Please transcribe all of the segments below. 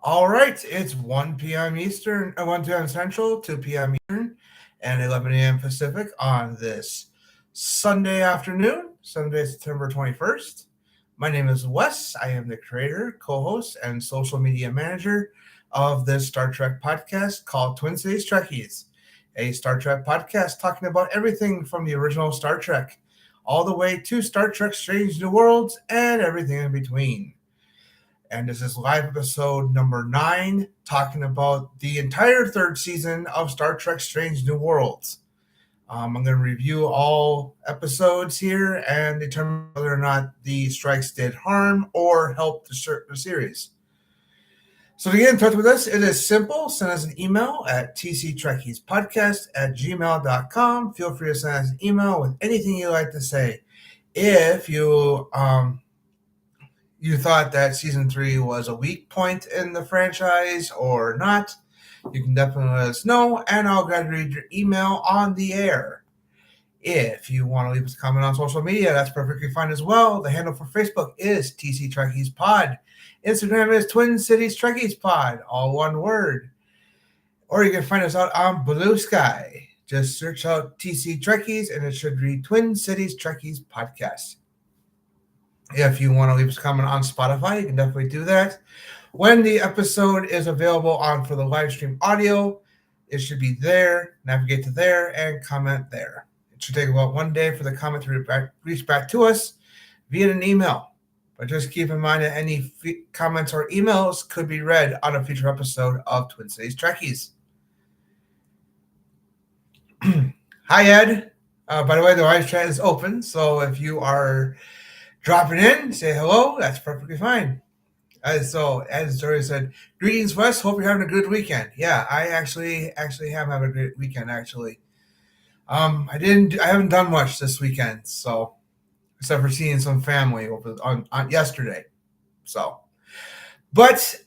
All right, it's 1 p.m. Eastern, 1 p.m. Central, 2 p.m. Eastern, and 11 a.m. Pacific on this Sunday afternoon, Sunday, September 21st. My name is Wes. I am the creator, co host, and social media manager of this Star Trek podcast called Twin Cities Trekkies, a Star Trek podcast talking about everything from the original Star Trek all the way to Star Trek Strange New Worlds and everything in between. And this is live episode number 9, talking about the entire third season of Star Trek Strange New Worlds. I'm going to review all episodes here and determine whether or not the strikes did harm or help the series. So to get in touch with us, it is simple. Send us an email at tctrekkiespodcast@gmail.com. Feel free to send us an email with anything you'd like to say. If you thought that season 3 was a weak point in the franchise or not, you can definitely let us know, and I'll gladly read your email on the air. If you want to leave us a comment on social media, that's perfectly fine as well. The handle for Facebook is TC Trekkies Pod. Instagram is Twin Cities Trekkies Pod, all one word. Or you can find us out on Blue Sky. Just search out TC Trekkies, and it should read Twin Cities Trekkies Podcast. If you want to leave us a comment on Spotify, you can definitely do that. When the episode is available on for the live stream audio, it should be there. Navigate to there and comment there. It should take about 1 day for the comment to reach back to us via an email. But just keep in mind that any comments or emails could be read on a future episode of Twin Cities Trekkies. Hi, Ed. By the way, the live chat is open, so if you are dropping in, say hello. That's perfectly fine. So, as Dory said, greetings, Wes. Hope you're having a good weekend. Yeah, I actually have having a great weekend. Actually, I haven't done much this weekend, so except for seeing some family on yesterday. So, but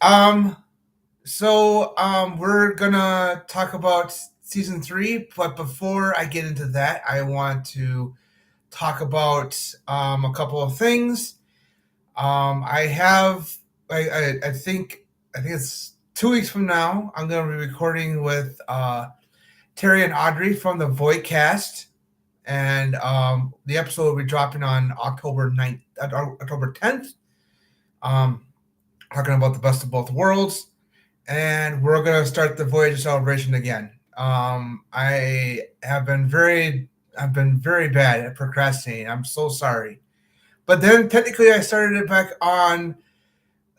we're gonna talk about season 3. But before I get into that, I want to talk about a couple of things. I think it's 2 weeks from now. I'm going to be recording with Terry and Audrey from the Voidcast, and the episode will be dropping on October 10th. Talking about the best of both worlds, and we're going to start the Voyager celebration again. I've been very bad at procrastinating. I'm so sorry. But then technically I started it back on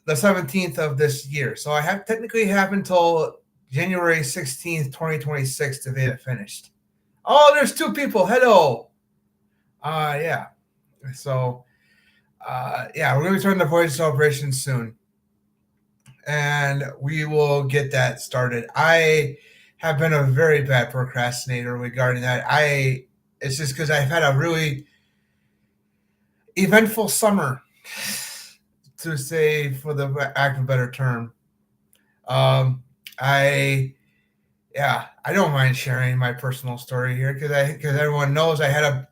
the 17th of this year. So I have until January 16th, 2026 to get it finished. Oh, there's 2 people. Hello. Yeah. So, we're going to turn the Voyage celebration soon. And we will get that started. I have been a very bad procrastinator regarding that. It's just because I've had a really eventful summer, to say, for the lack of a better term. I don't mind sharing my personal story here because everyone knows I had a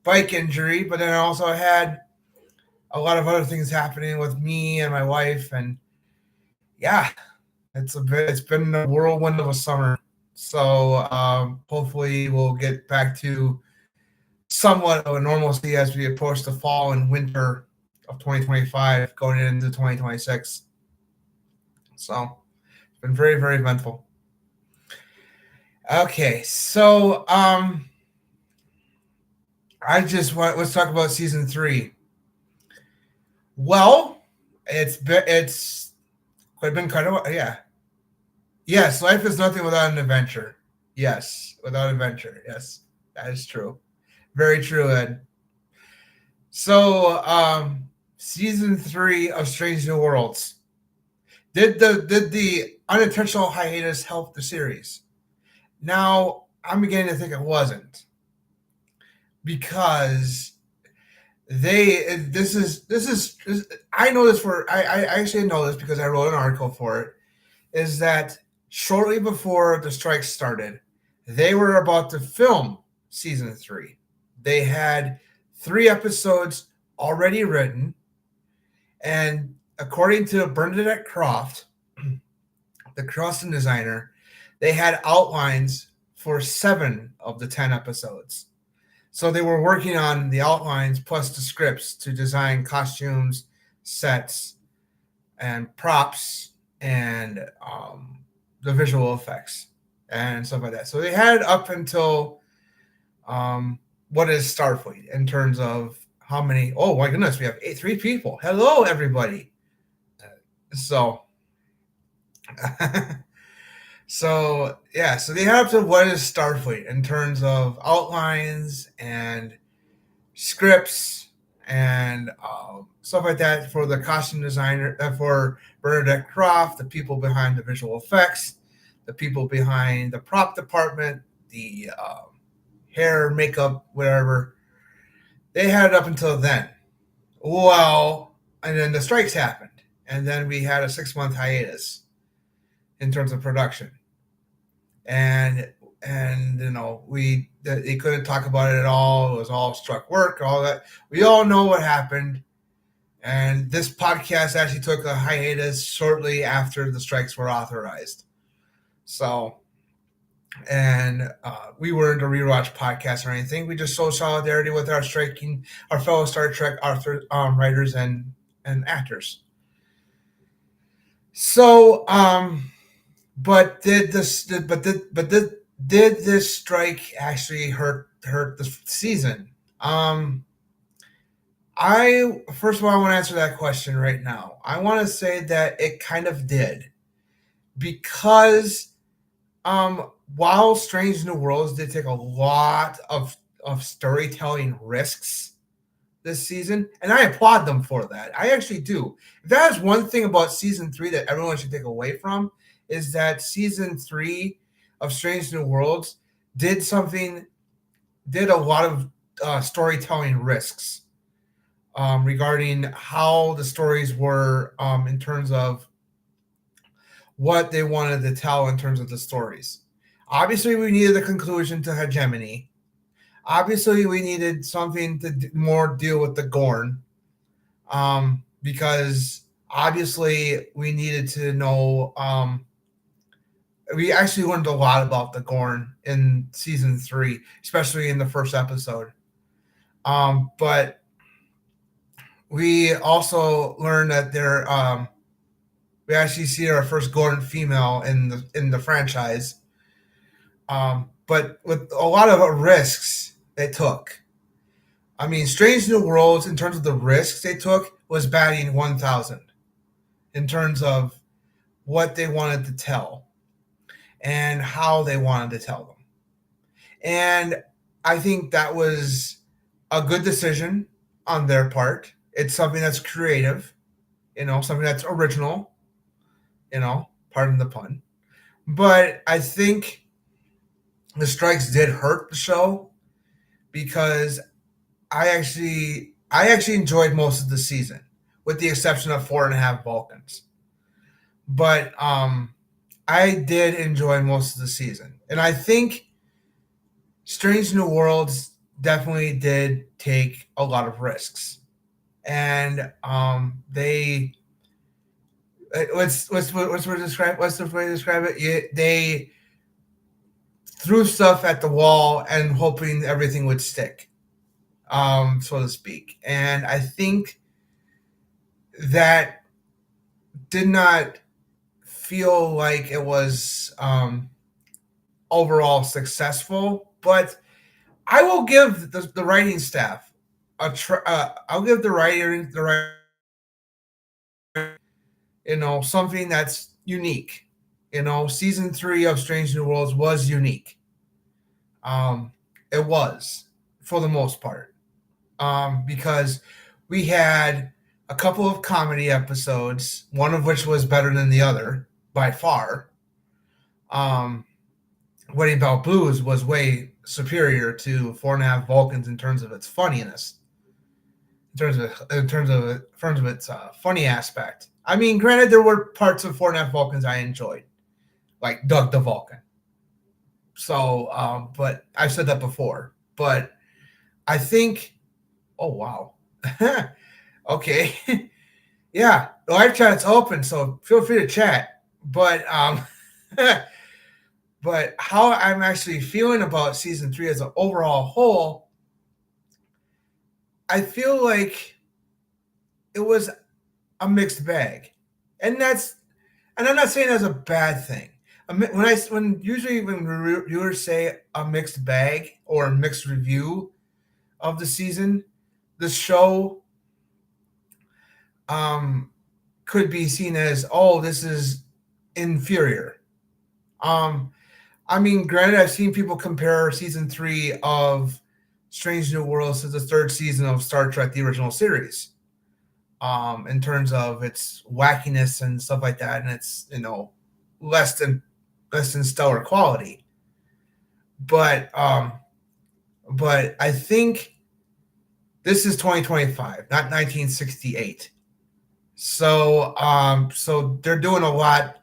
bike injury, but then I also had a lot of other things happening with me and my wife, and it's been a whirlwind of a summer. So hopefully we'll get back to somewhat of a normalcy as we approach the fall and winter of 2025 going into 2026. So it's been very, very eventful. Okay, so let's talk about season 3. Well, it's been kind of, yeah. Yes, life is nothing without an adventure. Yes, without adventure. Yes, that is true. Very true, Ed. So, season 3 of Strange New Worlds. Did the unintentional hiatus help the series? Now, I'm beginning to think it wasn't, because I know this I actually know this because I wrote an article for it. Is that shortly before the strike started, they were about to film season 3. They had 3 episodes already written, and according to Bernadette Croft, the costume designer, they had outlines for 7 of the 10 episodes. So they were working on the outlines plus the scripts to design costumes, sets, and props, and the visual effects and stuff like that. So they had up until what is Starfleet in terms of how many? Oh my goodness, we have 3 people. Hello, everybody. So, so they had up to what is Starfleet in terms of outlines and scripts and stuff like that for the costume designer, for Bernadette Croft, the people behind the visual effects, the people behind the prop department, the hair, makeup, whatever. They had it up until then. Well, and then the strikes happened, and then we had a 6-month hiatus in terms of production, and they couldn't talk about it at all. It was all struck work, all that. We all know what happened, and this podcast actually took a hiatus shortly after the strikes were authorized. So, and we weren't a rewatch podcast or anything. We just showed solidarity with our fellow Star Trek author, writers and actors. So, but did this strike actually hurt the season? I first of all, I want to answer that question right now. I want to say that it kind of did, because while Strange New Worlds did take a lot of storytelling risks this season, and I applaud them for that. I actually do. If that is one thing about season 3 that everyone should take away from, is that season 3 of Strange New Worlds did a lot of storytelling risks regarding how the stories were in terms of what they wanted to tell in terms of the stories. Obviously, we needed a conclusion to Hegemony. Obviously, we needed something to more deal with the Gorn, because obviously we needed to know. We actually learned a lot about the Gorn in season 3, especially in the first episode. But we also learned that we actually see our first Gorn female in the franchise. But with a lot of risks they took. I mean, Strange New Worlds, in terms of the risks they took, was batting 1,000 in terms of what they wanted to tell and how they wanted to tell them. And I think that was a good decision on their part. It's something that's creative, something that's original, pardon the pun. But I think the strikes did hurt the show, because I actually enjoyed most of the season, with the exception of 4.5 Vulcans. But I did enjoy most of the season, and I think Strange New Worlds definitely did take a lot of risks, and they what's the way to describe it? They threw stuff at the wall and hoping everything would stick, so to speak. And I think that did not feel like it was overall successful. But I will give the writing staff I'll give the writer something that's unique. Season 3 of Strange New Worlds was unique. It was, for the most part, because we had a couple of comedy episodes, one of which was better than the other by far. Wedding Bell Blues was way superior to 4.5 Vulcans in terms of its funniness, in terms of its funny aspect. I mean, granted, there were parts of 4.5 Vulcans I enjoyed, like Doug the Vulcan. So, but I've said that before. But I think, oh wow, okay, yeah, the live chat's open, so feel free to chat. but but how I'm actually feeling about season three as an overall whole, I feel like it was a mixed bag, and I'm not saying that's a bad thing. When reviewers say a mixed bag or a mixed review of the season, the show um, could be seen as, oh, this is inferior. Um, I mean, granted, I've seen people compare season three of Strange New Worlds to the third season of Star Trek: The Original Series, in terms of its wackiness and stuff like that, and it's less than less than stellar quality. But but I think this is 2025, not 1968. So they're doing a lot.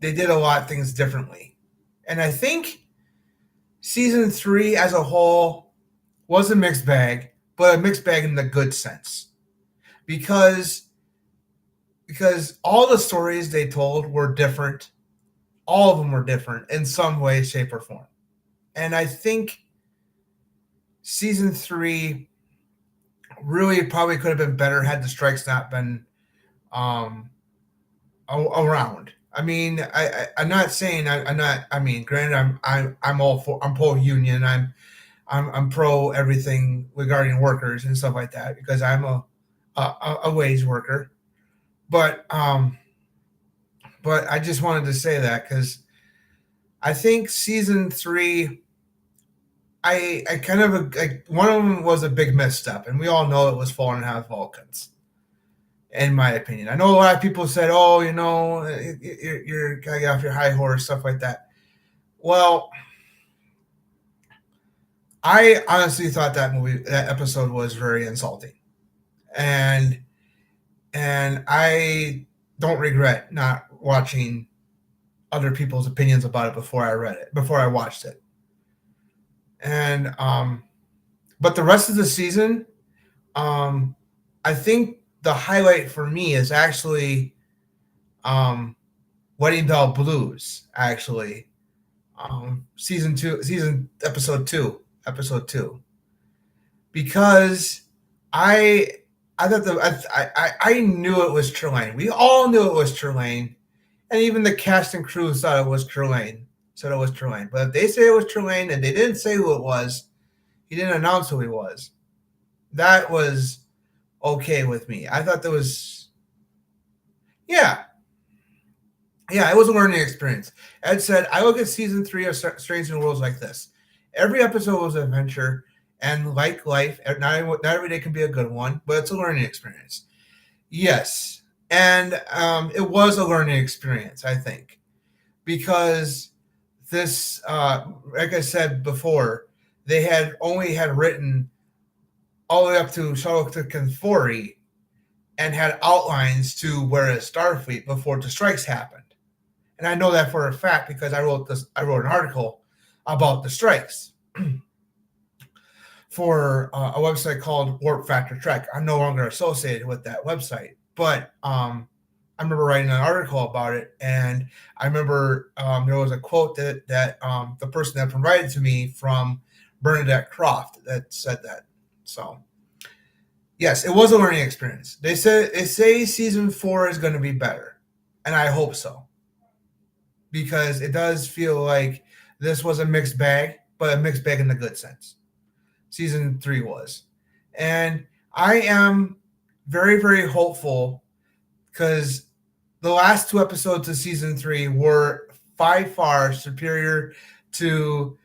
They did a lot of things differently, and I think season three as a whole was a mixed bag, but a mixed bag in the good sense, because all the stories they told were different. All of them were different in some way, shape, or form. And I think season three really probably could have been better had the strikes not been um, around. I mean, I'm not saying I'm not. I mean, granted, I'm pro union. I'm pro everything regarding workers and stuff like that because I'm a wage worker. But but I just wanted to say that because I think season three, I kind of one of them was a big misstep, and we all know it was 4.5 Vulcans. In my opinion, I know a lot of people said, "Oh, you're gotta get off your high horse," stuff like that. Well, I honestly thought that episode was very insulting, and I don't regret not watching other people's opinions about it before I watched it. And but the rest of the season, um, I think the highlight for me is actually um, Wedding Bell Blues. Actually, season episode two, because I I thought I knew it was Trelane. We all knew it was Trelane, and even the cast and crew thought it was Trelane. Said it was Trelane, but if they say it was Trelane and they didn't say who it was, he didn't announce who he was. That was okay with me. I thought there was, yeah, yeah, it was a learning experience. Ed said, I look at season three of Strange New Worlds like this. Every episode was an adventure, and like life, not every day can be a good one, but it's a learning experience. Yes, and it was a learning experience, I think, because this, like I said before, they had written all the way up to Charlotte Conforti and had outlines to where it's Starfleet before the strikes happened. And I know that for a fact because I wrote an article about the strikes for a website called Warp Factor Trek. I'm no longer associated with that website, but I remember writing an article about it, and I remember there was a quote that the person that provided to me from Bernadette Croft that said that. So yes, it was a learning experience. They say season 4 is going to be better, and I hope so, because it does feel like this was a mixed bag, but a mixed bag in the good sense. Season 3 was, and I am very, very hopeful because the last 2 episodes of season 3 were by far superior to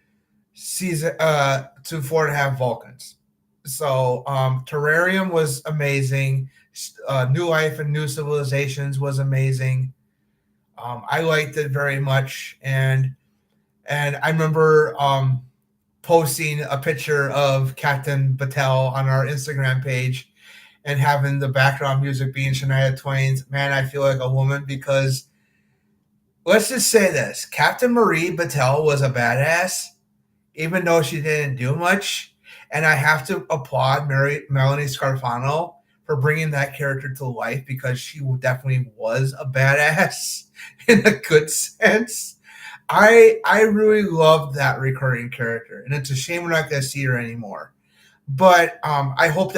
season to 4.5 Vulcans. So Terrarium was amazing. New Life and New Civilizations was amazing. I liked it very much, and I remember posting a picture of Captain Battelle on our Instagram page and having the background music being Shania Twain's "Man, I Feel Like a Woman," because let's just say this: Captain Marie Battelle was a badass, even though she didn't do much. And I have to applaud Melanie Scarfano for bringing that character to life because she definitely was a badass in a good sense. I really loved that recurring character, and it's a shame we're not going to see her anymore. But I hope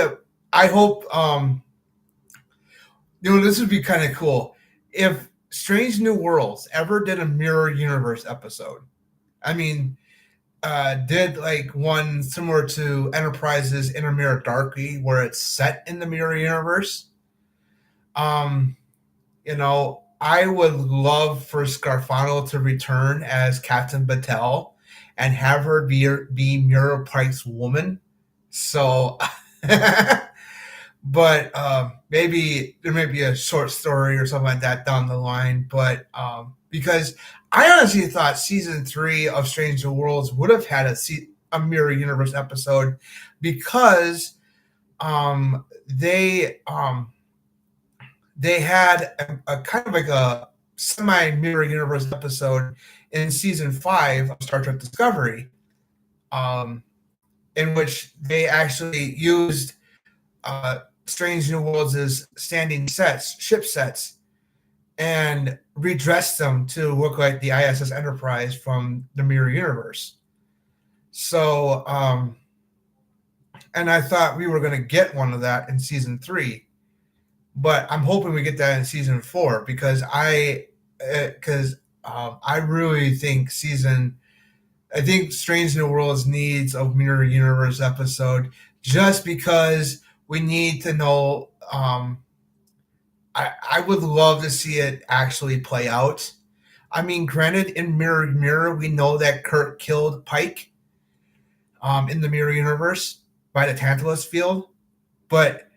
this would be kind of cool if Strange New Worlds ever did a mirror universe episode. I mean, did like one similar to Enterprise's Inner Mirror Darkly, where it's set in the mirror universe. Um, I would love for Scarfano to return as Captain Battelle and have her be Mirror Pike's woman. So, but maybe there may be a short story or something like that down the line. But because I honestly thought season 3 of Strange New Worlds would have had a mirror universe episode because they had a kind of like a semi mirror universe episode in season 5 of Star Trek Discovery, in which they actually used Strange New Worlds as standing ship sets, and redressed them to look like the ISS Enterprise from the mirror universe. So, and I thought we were going to get one of that in season 3, but I'm hoping we get that in season 4 because I really think I think Strange New Worlds needs a mirror universe episode just because we need to know. I would love to see it actually play out. I mean, granted, in Mirror, we know that Kirk killed Pike in the mirror universe by the Tantalus field, but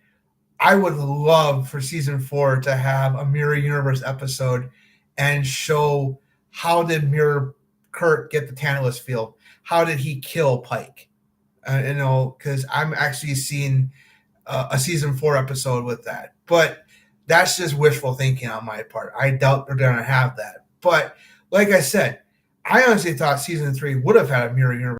I would love for season 4 to have a mirror universe episode and show how did Mirror Kirk get the Tantalus field? How did he kill Pike? Because I'm actually seeing a season 4 episode with that. But that's just wishful thinking on my part. I doubt they're going to have that. But like I said, I honestly thought season 3 would have had a mirror universe